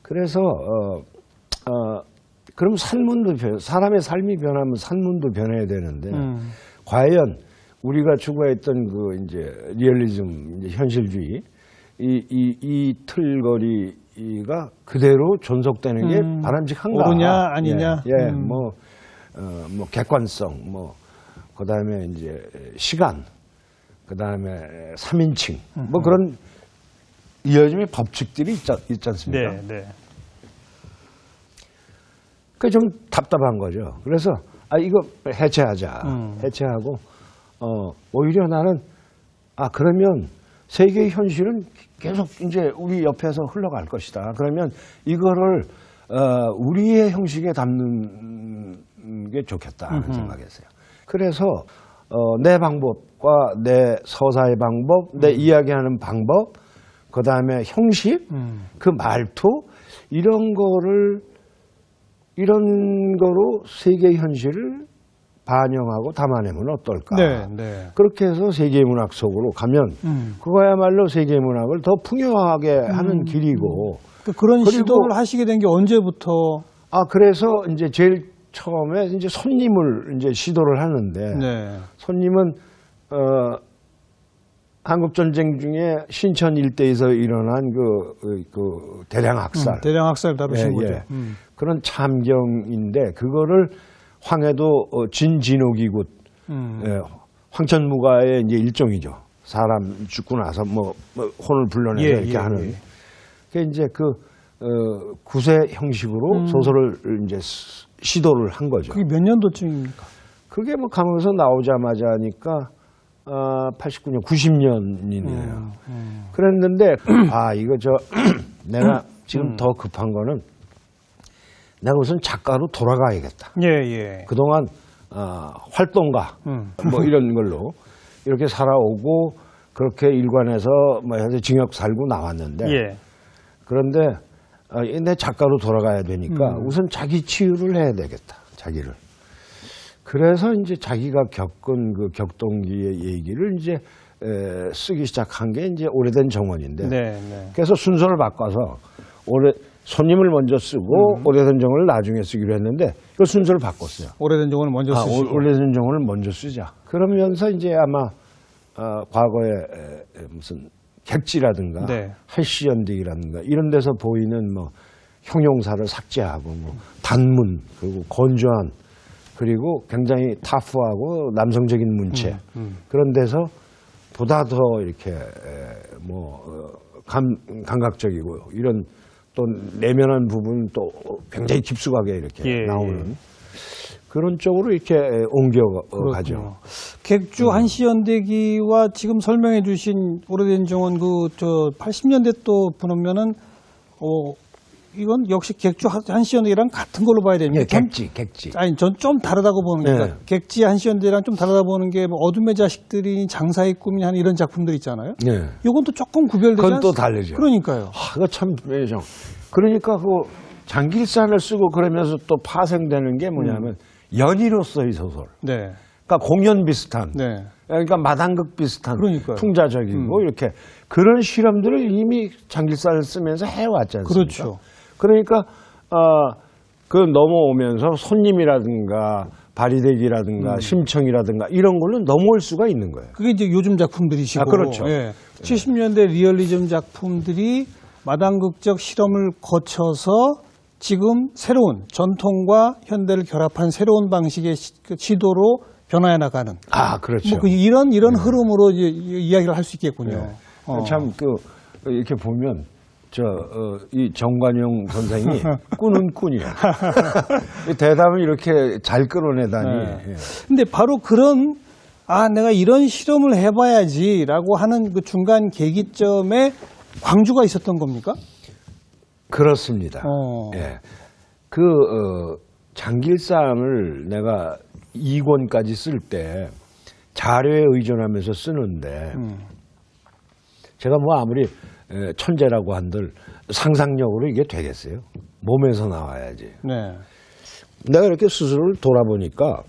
그래서 그럼 사람의 삶이 변하면 산문도 변해야 되는데 과연 우리가 추구했던 그 이제 리얼리즘, 이제 현실주의 이 틀거리가 그대로 존속되는 게 바람직한가? 옳으냐 아니냐? 뭐 객관성, 그다음에 이제 시간, 그다음에 3인칭, 뭐 그런 리얼리즘의 법칙들이 있지 않습니까? 네, 네. 그게 좀 답답한 거죠. 그래서 이거 해체하자. 해체하고 오히려 나는 그러면 세계의 현실은 계속 이제 우리 옆에서 흘러갈 것이다. 그러면 이거를 우리의 형식에 담는 게 좋겠다 하는 생각이었어요. 그래서 내 방법과 내 서사의 방법, 내 이야기하는 방법, 그다음에 형식, 그 말투 이런 거로 세계의 현실을 반영하고 담아내면 어떨까? 네, 네. 그렇게 해서 세계 문학 속으로 가면 그거야말로 세계 문학을 더 풍요하게 하는 길이고. 그런 시도를 하시게 된 게 언제부터? 그래서 이제 제일 처음에 이제 손님을 이제 시도를 하는데 네. 손님은 한국 전쟁 중에 신천 일대에서 일어난 그 대량 학살. 대량 학살 다루신 거죠. 그런 참경인데 그거를 황해도 진진옥이굿 황천무가의 이제 일종이죠. 사람 죽고 나서 뭐 혼을 불러내서 이렇게 하는. 그게 이제 구세 형식으로 소설을 이제 시도를 한 거죠. 그게 몇 년도쯤입니까? 그게 뭐 가면서 나오자마자 하니까 89년, 90년이네요. 그랬는데 이거 내가 지금 더 급한 거는 내가 우선 작가로 돌아가야겠다. 예. 그동안 활동가 뭐 이런 걸로 이렇게 살아오고 그렇게 일관해서 뭐 해서 징역 살고 나왔는데 그런데 내 작가로 돌아가야 되니까 우선 자기 치유를 해야 되겠다. 자기를. 그래서 이제 자기가 겪은 그 격동기의 얘기를 이제 쓰기 시작한 게 이제 오래된 정원인데 그래서 순서를 바꿔서 손님을 먼저 쓰고 오래된 정원을 나중에 쓰기로 했는데 그 순서를 바꿨어요. 오래된 정원을 먼저 쓰시고. 오래된 정원을 먼저 쓰자. 그러면서 이제 아마 과거에 무슨 객지라든가 할시연대기라든가 이런 데서 보이는 뭐 형용사를 삭제하고 뭐 단문 그리고 건조한 그리고 굉장히 타프하고 남성적인 문체 그런 데서 보다 더 이렇게 감각적이고 이런 또 내면한 부분 또 굉장히 깊숙하게 이렇게 나오는 그런 쪽으로 이렇게 옮겨가죠. 객주 한시연대기와 지금 설명해 주신 오래된 정원 80년대 또 보면은 이건 역시 객주 한시연대기랑 같은 걸로 봐야 됩니다. 객지. 아니, 전 좀 다르다고 보는 게 객지 한시연대기랑 좀 다르다 보는 게 뭐 어둠의 자식들이 장사의 꿈이 하는 이런 작품들 있잖아요. 이건 또 조금 구별되지 않습니까? 그건 또 다르죠. 그러니까요. 그거 참 매정. 그러니까 장길산을 쓰고 그러면서 또 파생되는 게 뭐냐면 연희로서의 소설. 그러니까 공연 비슷한. 그러니까 마당극 비슷한. 풍자적이고 이렇게 그런 실험들을 이미 장길산을 쓰면서 해왔지 않습니까? 그렇죠. 그러니까 그 넘어오면서 손님이라든가 바리대기라든가 심청이라든가 이런 걸로 넘어올 수가 있는 거예요. 그게 이제 요즘 작품들이시고. 그렇죠. 70년대 리얼리즘 작품들이 마당극적 실험을 거쳐서 지금 새로운 전통과 현대를 결합한 새로운 방식의 시도로 변화해 나가는. 그렇죠. 뭐 이런 흐름으로 이야기를 할 수 있겠군요. 참 이렇게 보면 이 정관용 선생이 꾼은 꾼이야. 대담을 이렇게 잘 끌어내다니. 근데 바로 그런 내가 이런 실험을 해봐야지라고 하는 그 중간 계기점에 광주가 있었던 겁니까? 그렇습니다. 장길상을 내가 2권까지 쓸 때 자료에 의존하면서 쓰는데 제가 뭐 아무리 천재라고 한들 상상력으로 이게 되겠어요? 몸에서 나와야지. 내가 이렇게 스스로를 돌아보니까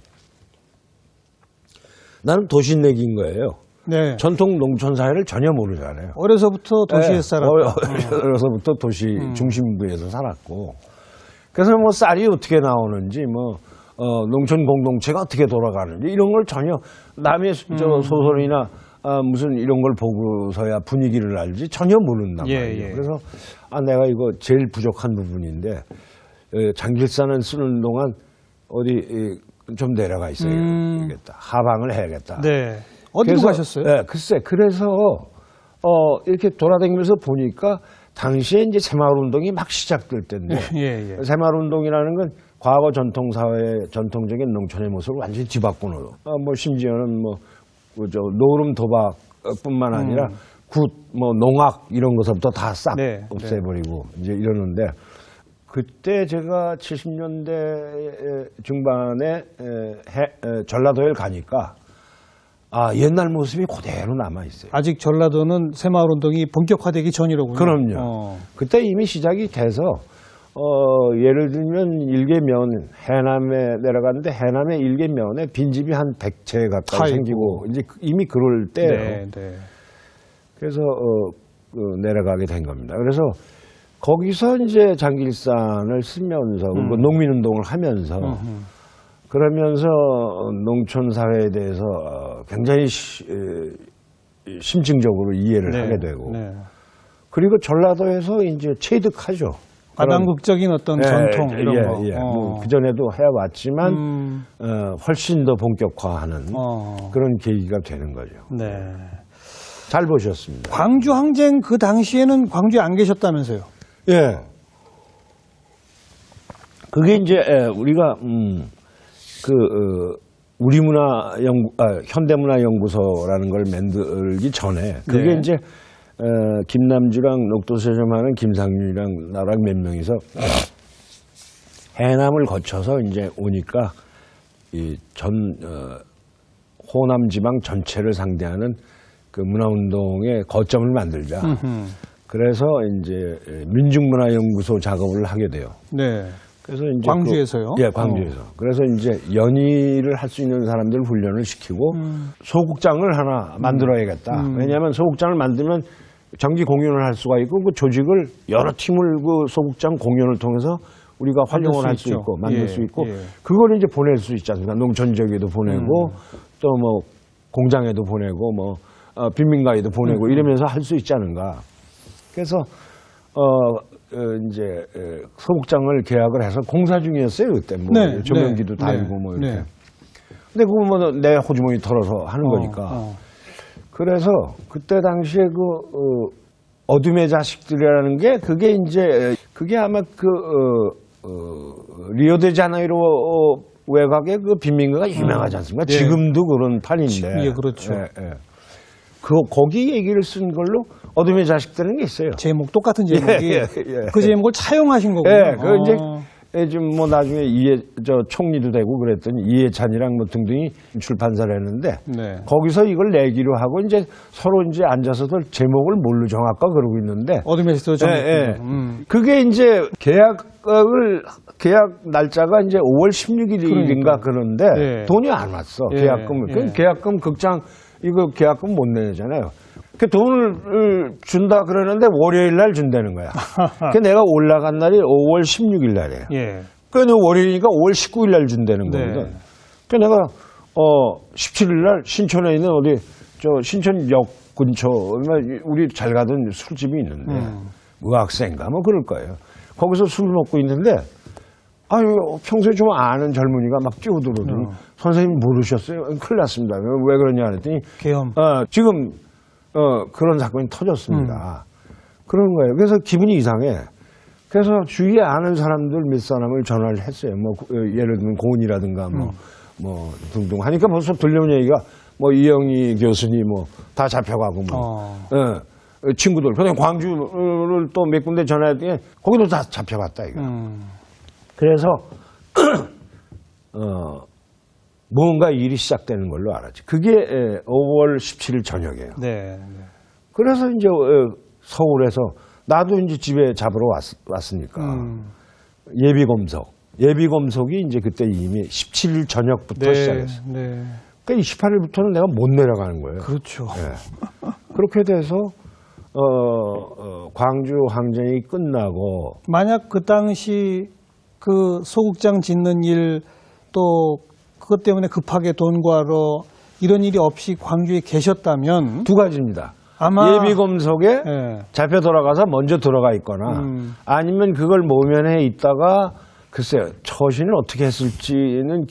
나는 도신내기인 거예요. 네. 전통 농촌 사회를 전혀 모르잖아요. 어려서부터 도시에 살았고. 어려서부터 도시 중심부에서 살았고. 그래서 뭐 쌀이 어떻게 나오는지 농촌 공동체가 어떻게 돌아가는지 이런 걸 전혀 남의 저 소설이나 무슨 이런 걸 보고서야 분위기를 알지 전혀 모른단 말이에요. 예. 그래서 내가 이거 제일 부족한 부분인데 장길산을 쓰는 동안 어디 좀 내려가 있어야겠다. 하방을 해야겠다. 네. 어디로 가셨어요? 네, 글쎄 그래서 이렇게 돌아다니면서 보니까 당시에 이제 새마을운동이 막 시작될 때인데 예. 새마을운동이라는 건 과거 전통사회 전통적인 농촌의 모습을 완전히 뒤바꾸는 심지어는 노름 도박뿐만 아니라 굿 농악 이런 것부터 다 싹 없애버리고 이제 이러는데 그때 제가 70년대 중반에 전라도에 가니까 옛날 모습이 그대로 남아 있어요. 아직 전라도는 새마을운동이 본격화되기 전이로군요. 그럼요. 그때 이미 시작이 돼서 예를 들면 일개면 해남에 내려갔는데 해남의 일개면에 빈집이 한 100채 가까이 생기고 이제 이미 그럴 때예요. 네. 그래서 내려가게 된 겁니다. 그래서 거기서 이제 장길산을 쓰면서 농민운동을 하면서 그러면서 농촌 사회에 대해서 굉장히 심층적으로 이해를 하게 되고 그리고 전라도에서 이제 체득하죠. 아담국적인 어떤 전통 이런 거. 그 전에도 해왔지만 훨씬 더 본격화하는 그런 계기가 되는 거죠. 네. 잘 보셨습니다. 광주 항쟁 그 당시에는 광주에 안 계셨다면서요? 예. 그게 이제 우리가 현대문화연구소라는 걸 만들기 전에 그게 이제 김남주랑 녹도서점하는 김상윤이랑 나랑 몇 명이서 해남을 거쳐서 이제 오니까 호남 지방 전체를 상대하는 그 문화운동의 거점을 만들자. 그래서 이제 민중문화연구소 작업을 하게 돼요. 네. 그래서 이제 광주에서요? 예, 광주에서. 그래서 이제 연희를 할 수 있는 사람들 훈련을 시키고 소극장을 하나 만들어야겠다. 왜냐하면 소극장을 만들면 정기 공연을 할 수가 있고 그 조직을 여러 팀을 그 소극장 공연을 통해서 우리가 활용을 할 수 있고 만들 수 있고 그걸 이제 보낼 수 있지 않습니까? 농촌 지역에도 보내고 또 공장에도 보내고 빈민가에도 보내고 이러면서 할 수 있지 않은가. 그래서 이제 소극장을 계약을 해서 공사 중이었어요 그때 조명기도 달고 이렇게. 근데 그거 내 호주머니 털어서 하는 거니까. 그래서 그때 당시에 어둠의 자식들이라는 게 그게 아마 리오데자네이루 외곽의 그 빈민가가 유명하지 않습니까? 지금도 그런 판인데. 예, 그렇죠. 거기 얘기를 쓴 걸로 어둠의 자식들은 게 있어요. 제목 똑같은 제목이 그 제목을 차용하신 거군요. 예, 이제 좀 나중에 총리도 되고 그랬더니 이해찬이랑 등등이 출판사를 했는데 거기서 이걸 내기로 하고 이제 서로 이제 앉아서도 제목을 뭘로 정할까 그러고 있는데 어둠의 자식들 그게 이제 계약 날짜가 이제 5월 16일인가 그런데 돈이 안 왔어. 계약금 극장 이거 계약금 못 내잖아요. 그 돈을 준다 그러는데 월요일 날 준다는 거야. 그 내가 올라간 날이 5월 16일 날이에요. 그 월요일이니까 5월 19일 날 준다는 거거든. 그 내가 17일 날 신촌에 있는 신촌역 근처 우리 잘 가던 술집이 있는데 의학생가 그럴 거예요. 거기서 술 먹고 있는데 평소에 좀 아는 젊은이가 막 뛰어들어오더니 선생님 모르셨어요? 큰일 났습니다. 왜 그러냐 그랬더니 계엄. 지금 그런 사건이 터졌습니다. 그런 거예요. 그래서 기분이 이상해. 그래서 주위에 아는 사람들 몇 사람을 전화를 했어요. 예를 들면 고은이라든가 등등 하니까 벌써 들려온 얘기가 이영희 교수님 다 잡혀가고 친구들. 그다음에 광주를 또 몇 군데 전화했더니 거기도 다 잡혀갔다 이거. 그래서 뭔가 일이 시작되는 걸로 알았지. 그게 5월 17일 저녁이에요. 그래서 이제 서울에서 나도 이제 집에 잡으러 왔으니까 예비검속이 이제 그때 이미 17일 저녁부터 시작했어요. 그러니까 28일부터는 내가 못 내려가는 거예요. 그렇죠. 예. 그렇게 돼서 광주 항쟁이 끝나고 만약 그 당시 그 소극장 짓는 일 또 그것 때문에 급하게 돈 구하러 이런 일이 없이 광주에 계셨다면 두 가지입니다. 아마 예비검석에 예. 잡혀 돌아가서 먼저 들어가 있거나 아니면 그걸 모면에 있다가 글쎄요 처신을 어떻게 했을지는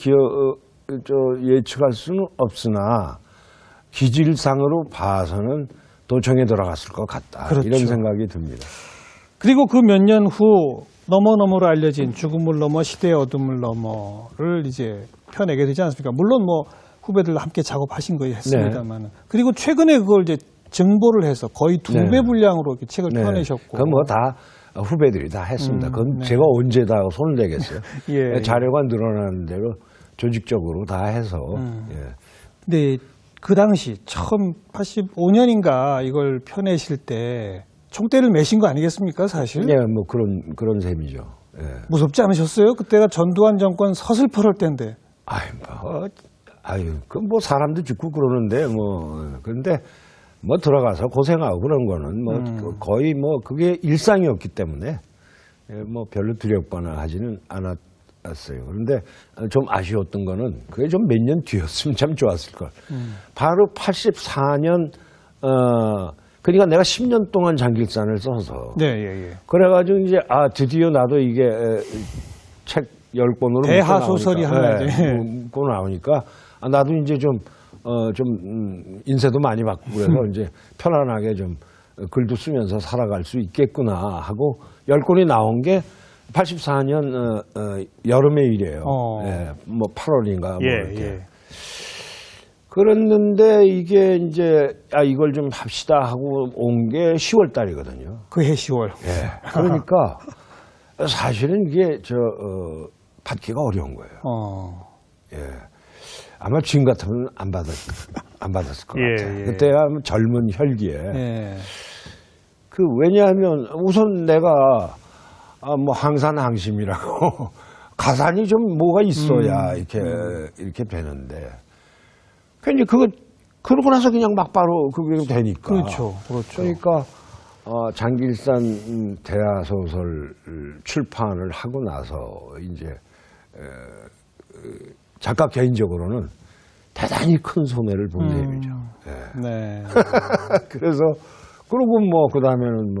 예측할 수는 없으나 기질상으로 봐서는 도청에 들어갔을 것 같다. 그렇죠. 이런 생각이 듭니다. 그리고 그 몇 년 후 너머너머로 알려진 죽음을 넘어 시대의 어둠을 넘어를 이제 펴내게 되지 않습니까? 물론 뭐 후배들과 함께 작업하신 거에 했습니다만 그리고 최근에 그걸 이제 증보를 해서 거의 2배 네. 분량으로 이렇게 책을 펴내셨고 그건 뭐 다 후배들이 다 했습니다. 그건 네. 제가 언제 다 손을 대겠어요. 예, 자료가 늘어나는 대로 조직적으로 다 해서. 예. 근데 그 당시 처음 85년인가 이걸 펴내실 때 총대를 매신 거 아니겠습니까, 사실? 예, 뭐 그런 셈이죠. 예. 무섭지 않으셨어요? 그때가 전두환 정권 서슬퍼럴 때인데. 그 뭐 사람도 죽고 그러는데 그런데 뭐 들어가서 고생하고 그런 거는 뭐 거의 뭐 그게 일상이었기 때문에 뭐 별로 두렵거나 하지는 않았어요. 그런데 좀 아쉬웠던 거는 그게 좀 몇 년 뒤였으면 참 좋았을 걸. 바로 84년 그러니까 내가 10년 동안 장길산을 써서 네, 예. 그래가지고 이제 드디어 나도 이게 책 10권으로 대하 소설이 하나 묶고 나오니까 나도 이제 좀 인쇄도 많이 받고 그래서 이제 편안하게 좀 글도 쓰면서 살아갈 수 있겠구나 하고 10권이 나온 게 84년 여름의 일이에요. 예, 뭐 8월인가 뭐 이렇게. 예. 그랬는데 이게 이제 이걸 좀 합시다 하고 온 게 10월 달이거든요. 그해 10월. 예. 그러니까 사실은 이게 받기가 어려운 거예요. 예. 아마 지금 같으면 안 받았을 것 같아요. 그때야 젊은 혈기에. 예. 왜냐하면 우선 내가 뭐 항산항심이라고 가산이 좀 뭐가 있어야 이렇게 되는데. 괜히 그러고 나서 그냥 막바로 그게 되니까. 그렇죠. 그러니까 장길산 대하소설 출판을 하고 나서 이제 작가 개인적으로는 대단히 큰 손해를 본 셈이죠. 예. 네. 그래서 그러고 뭐 그다음에는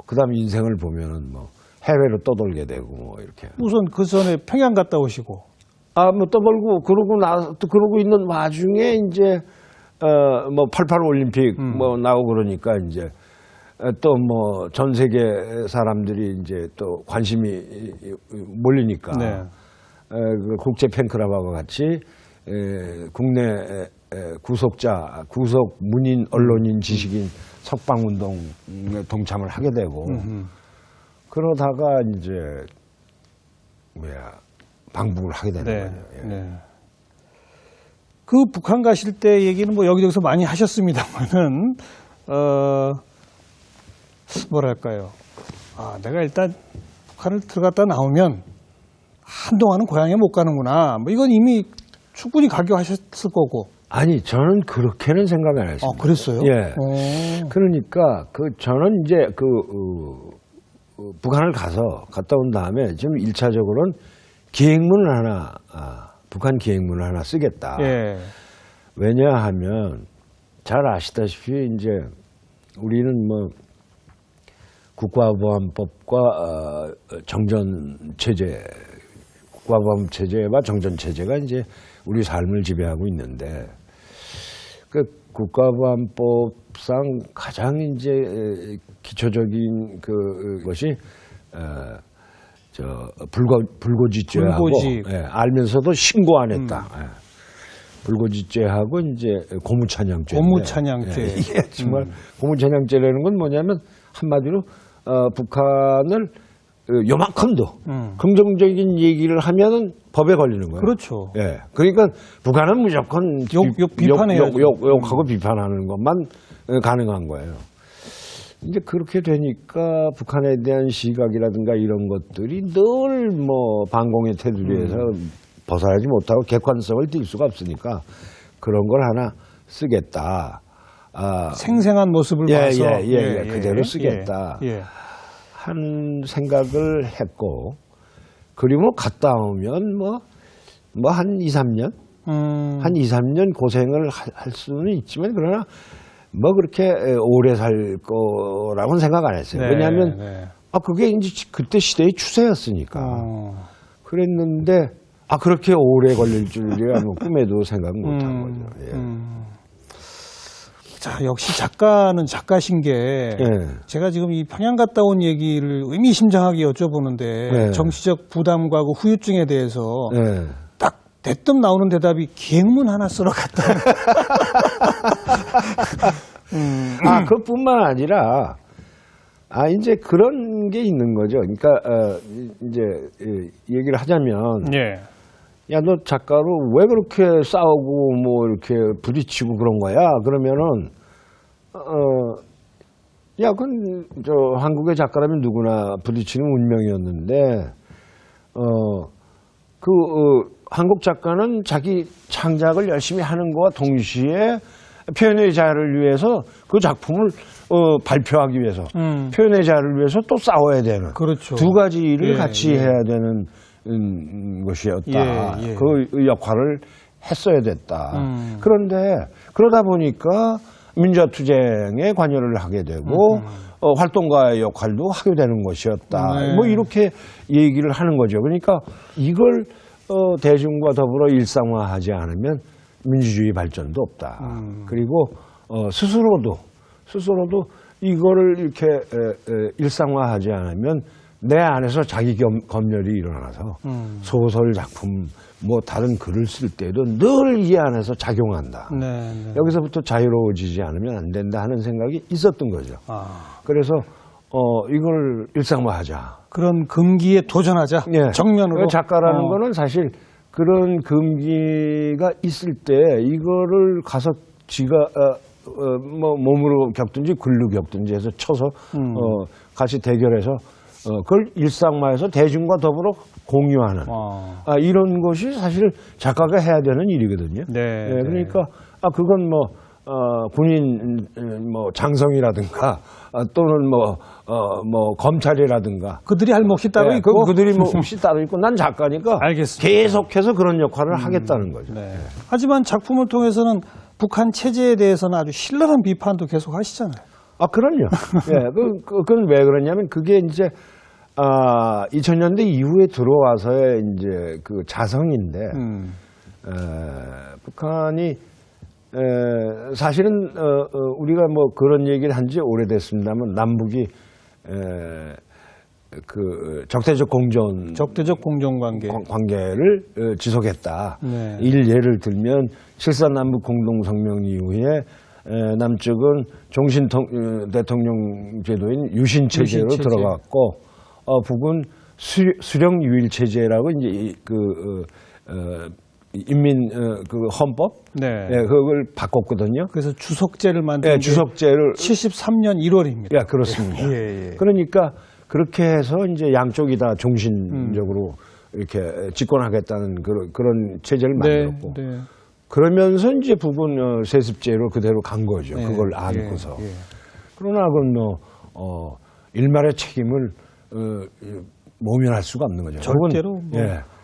그다음 인생을 보면은 뭐 해외로 떠돌게 되고 뭐 이렇게. 우선 그 전에 평양 갔다 오시고. 뭐 떠돌고 그러고 있는 와중에 이제 뭐 88 올림픽 뭐 나오고 그러니까 이제 또 뭐 전 세계 사람들이 이제 또 관심이 몰리니까 그 국제 팬클럽하고 같이 국내 구속 문인 언론인 지식인 석방 운동에 동참을 하게 되고 그러다가 이제 방북을 하게 되는 거죠. 예. 네. 그 북한 가실 때 얘기는 뭐 여기저기서 많이 하셨습니다만은 뭐랄까요? 내가 일단 북한을 들어갔다 나오면 한동안은 고향에 못 가는구나. 뭐 이건 이미 충분히 각오하셨을 거고. 아니 저는 그렇게는 생각 안 했습니다. 그랬어요? 예. 그러니까 저는 이제 북한을 갔다 온 다음에 좀 1차적으로는 기획문을 하나, 북한 기획문을 하나 쓰겠다. 예. 왜냐하면 잘 아시다시피 이제 우리는 뭐 국가보안법과 정전체제, 국가보안체제와 정전체제가 이제 우리 삶을 지배하고 있는데 그 국가보안법상 가장 이제 기초적인 그것이 불고지죄하고 알면서도 신고 안 했다. 불고지죄하고 이제 고무찬양죄. 고무찬양죄. 이게 정말 고무찬양죄라는 건 뭐냐면 한마디로 북한을 요만큼도 긍정적인 얘기를 하면은 법에 걸리는 거예요. 그렇죠. 예. 그러니까 북한은 무조건 비판해야죠. 욕하고 비판하는 것만 가능한 거예요. 이제 그렇게 되니까 북한에 대한 시각이라든가 이런 것들이 늘 뭐 반공의 테두리에서 벗어나지 못하고 객관성을 띌 수가 없으니까 그런 걸 하나 쓰겠다. 생생한 모습을 봐서 그대로 쓰겠다. 한 생각을 했고, 그리고 뭐 갔다 오면 뭐 한 2, 3년? 한 2, 3년 고생을 할 수는 있지만, 그러나 뭐 그렇게 오래 살 거라고는 생각 안 했어요. 왜냐하면 그게 이제 그때 시대의 추세였으니까. 그랬는데 그렇게 오래 걸릴 줄이야 뭐 꿈에도 생각 못한 거죠. 자, 역시 작가는 작가신 게 제가 지금 이 평양 갔다 온 얘기를 의미심장하게 여쭤보는데 정치적 부담과 그 후유증에 대해서 딱 대뜸 나오는 대답이 기행문 하나 쓰러 갔다. 그뿐만 아니라 이제 그런 게 있는 거죠. 그러니까 이제 얘기를 하자면 야, 너 작가로 왜 그렇게 싸우고 뭐 이렇게 부딪히고 그런 거야? 그러면은 야, 그건 저 한국의 작가라면 누구나 부딪히는 운명이었는데 한국 작가는 자기 창작을 열심히 하는 것과 동시에 표현의 자유를 위해서 그 작품을 발표하기 위해서 표현의 자유를 위해서 또 싸워야 되는 그렇죠. 두 가지 일을 같이 해야 되는 것이었다. 그 역할을 했어야 됐다. 그런데 그러다 보니까 민주화투쟁에 관여를 하게 되고 활동가의 역할도 하게 되는 것이었다. 뭐 이렇게 얘기를 하는 거죠. 그러니까 이걸 대중과 더불어 일상화하지 않으면 민주주의 발전도 없다. 그리고 스스로도 이거를 이렇게 일상화하지 않으면 내 안에서 자기 검열이 일어나서 소설 작품 뭐 다른 글을 쓸 때도 늘 이 안에서 작용한다. 여기서부터 자유로워지지 않으면 안 된다 하는 생각이 있었던 거죠. 그래서 이걸 일상화하자. 그런 금기에 도전하자. 정면으로. 작가라는 거는 사실 그런 금기가 있을 때 이거를 가서 지가 뭐 몸으로 겪든지 글로 겪든지 해서 쳐서 같이 대결해서 그걸 일상화해서 대중과 더불어 공유하는 이런 것이 사실 작가가 해야 되는 일이거든요. 그러니까 그건 뭐 군인 뭐 장성이라든가 또는 뭐 검찰이라든가 그들이 할 몫이 따로 있고 그들이 몫이 따로 있고 난 작가니까 알겠습니다. 계속해서 그런 역할을 하겠다는 거죠. 하지만 작품을 통해서는 북한 체제에 대해서는 아주 신랄한 비판도 계속 하시잖아요. 그럼요. 그건 왜 그러냐면 그게 이제 2000년대 이후에 들어와서의 이제 그 자성인데 북한이 사실은 우리가 뭐 그런 얘기를 한 지 오래됐습니다만 남북이 그 적대적 공존 관계를 지속했다. 예를 들면 7.4 남북 공동성명 이후에 남쪽은 종신 대통령 제도인 유신 체제로 들어갔고 북은 수령 유일 체제라고 이제 인민 그 헌법 그걸 바꿨거든요. 그래서 주석제를 만든 주석제를 73년 1월입니다. 그렇습니다. 그러니까 그렇게 해서 이제 양쪽이 다 종신적으로 이렇게 집권하겠다는 그런 체제를 만들었고 그러면서 이제 북은 세습제로 그대로 간 거죠. 그걸 안고서. 그러나 그건 뭐 일말의 책임을 모면할 수가 없는 거죠. 절대로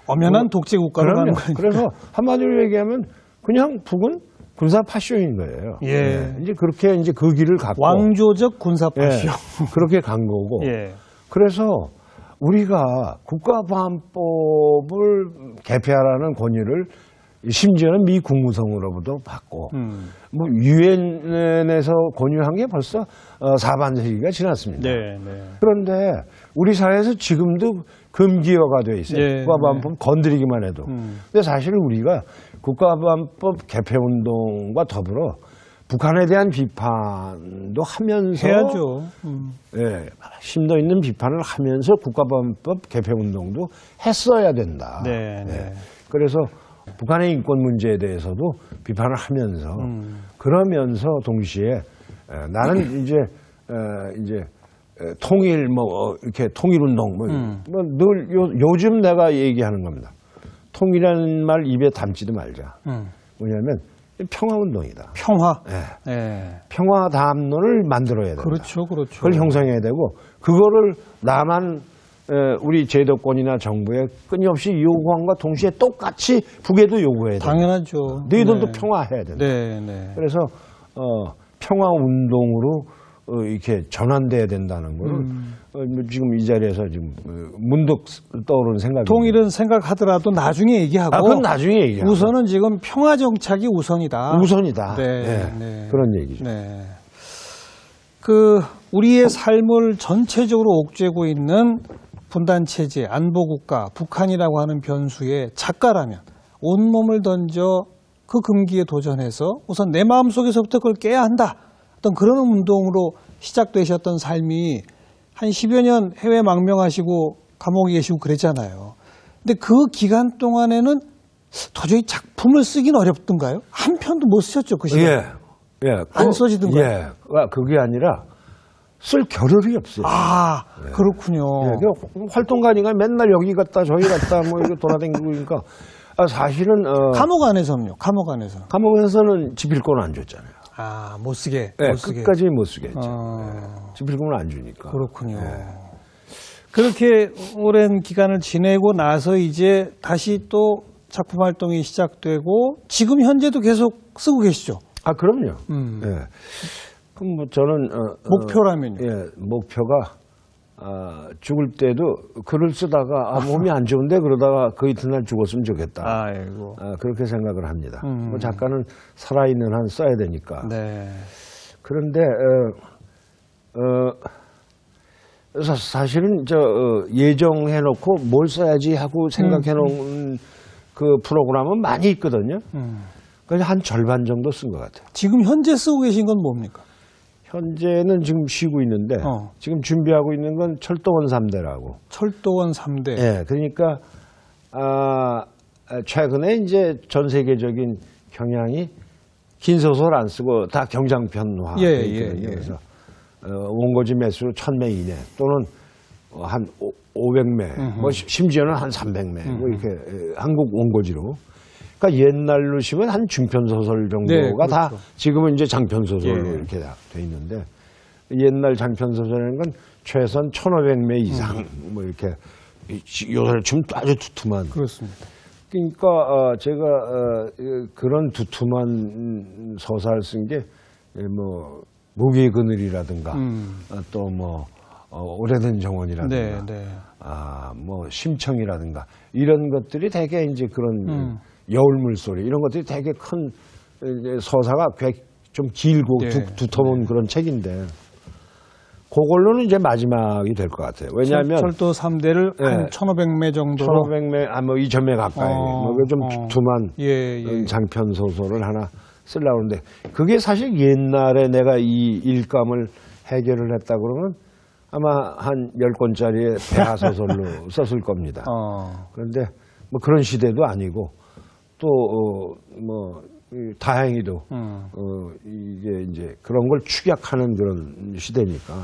엄연한 독재 국가로 가는 거니까. 그래서 한마디로 얘기하면 그냥 북은 군사 파쇼인 거예요. 이제 그렇게 이제 그 길을 갔고 왕조적 군사 파쇼. 그렇게 간 거고. 그래서 우리가 국가보안법을 개폐하라는 권위를 심지어는 미 국무성으로부터 받고 뭐 유엔에서 권유한 게 벌써 4반세기가 지났습니다. 그런데 우리 사회에서 지금도 금기어가 돼 있어요. 국가보안법 건드리기만 해도. 근데 사실 우리가 국가보안법 개폐운동과 더불어 북한에 대한 비판도 하면서 해야죠. 심도 있는 비판을 하면서 국가보안법 개폐운동도 했어야 된다. 그래서 북한의 인권 문제에 대해서도 비판을 하면서 그러면서 동시에 나는 이제 통일 뭐 이렇게 통일운동 늘 요즘 내가 얘기하는 겁니다. 통이라는 말 입에 담지도 말자. 뭐냐면 평화운동이다. 평화. 예. 예. 평화 담론을 만들어야 된다. 그렇죠, 그렇죠. 그걸 형성해야 되고 그거를 남한 우리 제도권이나 정부에 끊임없이 요구함과 동시에 똑같이 북에도 요구해야 된다. 당연하죠. 너희들도 네. 평화해야 된다. 네, 네. 그래서 평화운동으로 이렇게 전환돼야 된다는 거를 지금 이 자리에서 지금 문득 떠오르는 생각입니다. 통일은 생각하더라도 나중에 얘기하고. 그건 나중에 얘기하고. 우선은 지금 평화 정착이 우선이다. 우선이다. 네, 네. 네. 그런 얘기죠. 네. 우리의 삶을 전체적으로 옥죄고 있는 분단 체제, 안보국가, 북한이라고 하는 변수에 작가라면 온몸을 던져 그 금기에 도전해서 우선 내 마음속에서부터 그걸 깨야 한다. 어떤 그런 운동으로 시작되셨던 삶이 한 10여 년 해외 망명하시고 감옥에 계시고 그랬잖아요. 근데 그 기간 동안에는 도저히 작품을 쓰긴 어렵던가요? 한 편도 못 쓰셨죠, 그 시간? 예. 안 써지던가요? 예. 그게 아니라 쓸 겨를이 없어요. 아, 그렇군요. 예, 그 활동가니까 맨날 여기 갔다 저기 갔다 뭐 이렇게 돌아다니고 그러니까 사실은 감옥 안에서는요? 감옥 안에서. 감옥에서는 집필권 안 줬잖아요. 아, 못 쓰게. 예, 못 쓰게. 끝까지 못 쓰겠죠. 집필권을 안 주니까. 그렇군요. 예. 그렇게 오랜 기간을 지내고 나서 이제 다시 또 작품 활동이 시작되고 지금 현재도 계속 쓰고 계시죠? 아, 그럼요. 예. 그럼 뭐 저는 목표라면요? 예, 목표가 죽을 때도 글을 쓰다가 몸이 안 좋은데 그러다가 그 이튿날 죽었으면 좋겠다. 아이고. 그렇게 생각을 합니다. 뭐 작가는 살아있는 한 써야 되니까. 네. 그런데 사실은 예정해놓고 뭘 써야지 하고 생각해놓은 그 프로그램은 많이 있거든요. 그래서 한 절반 정도 쓴 것 같아요. 지금 현재 쓰고 계신 건 뭡니까? 현재는 지금 쉬고 있는데 지금 준비하고 있는 건 철도원 3대라고. 철도원 3대. 예, 그러니까 최근에 이제 전 세계적인 경향이 긴 소설 안 쓰고 다 경장편화 예, 있거든요. 예, 예. 그래서 원고지 매수 1000매 이내 또는 한 500매, 뭐 심지어는 한 300매, 뭐 이렇게 한국 원고지로. 그러니까 옛날로 치면 한 중편 소설 정도가 네, 그렇죠. 다 지금은 이제 장편 소설로 예. 이렇게 돼 있는데 옛날 장편 소설이라는 건 최소한 1500매 이상 뭐 이렇게 요새를 치면 아주 두툼한. 그렇습니다. 그러니까 제가 그런 두툼한 서사를 쓴 게 뭐 무기의 그늘이라든가 또 뭐 오래된 정원이라든가 네, 네. 뭐 심청이라든가 이런 것들이 되게 이제 그런 여울 물소리 이런 것들이 되게 큰 서사가 좀 길고 네. 두터운 그런 책인데 그걸로는 이제 마지막이 될 것 같아요. 왜냐하면 철도 3대를 한 1500매 정도로 1500매, 뭐 2000매 가까이 좀 두툼한 예. 장편 소설을 하나 쓰려고 하는데 그게 사실 옛날에 내가 이 일감을 해결을 했다 그러면 아마 한 10권짜리의 대하 소설로 썼을 겁니다. 그런데 뭐 그런 시대도 아니고 또 다행히도 이게 이제 그런 걸 축약하는 그런 시대니까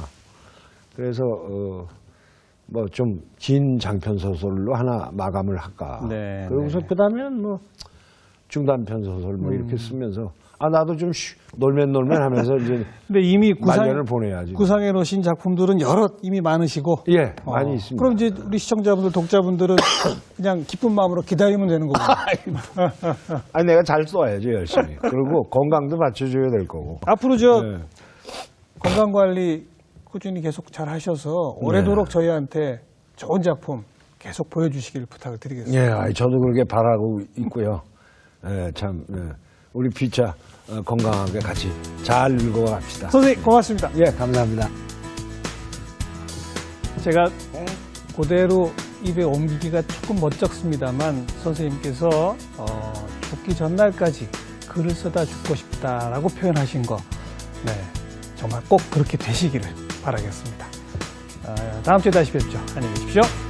그래서 뭐 좀 긴 장편 소설로 하나 마감을 할까. 네, 그러고서 네. 그다음에는 뭐 중단편 소설 뭐 이렇게 쓰면서 나도 좀 놀면 하면서 이제 근데 이미 말년을 보내야지. 구상해 놓으신 작품들은 여럿 이미 많으시고. 예, 많이 있습니다. 그럼 이제 우리 시청자분들, 독자분들은 그냥 기쁜 마음으로 기다리면 되는 거군요. 아니 내가 잘 써야죠 열심히. 그리고 건강도 맞춰줘야 될 거고. 앞으로 네. 건강 관리 꾸준히 계속 잘 하셔서 오래도록 저희한테 좋은 작품 계속 보여주시길 부탁을 드리겠습니다. 예, 저도 그렇게 바라고 있고요. 예, 참 우리 피차 건강하게 같이 잘 읽어갑시다. 선생님 고맙습니다. 예, 감사합니다. 제가 그대로 입에 옮기기가 조금 멋쩍습니다만 선생님께서 죽기 전날까지 글을 써다 죽고 싶다라고 표현하신 거 정말 꼭 그렇게 되시기를 바라겠습니다. 다음 주에 다시 뵙죠. 안녕히 계십시오.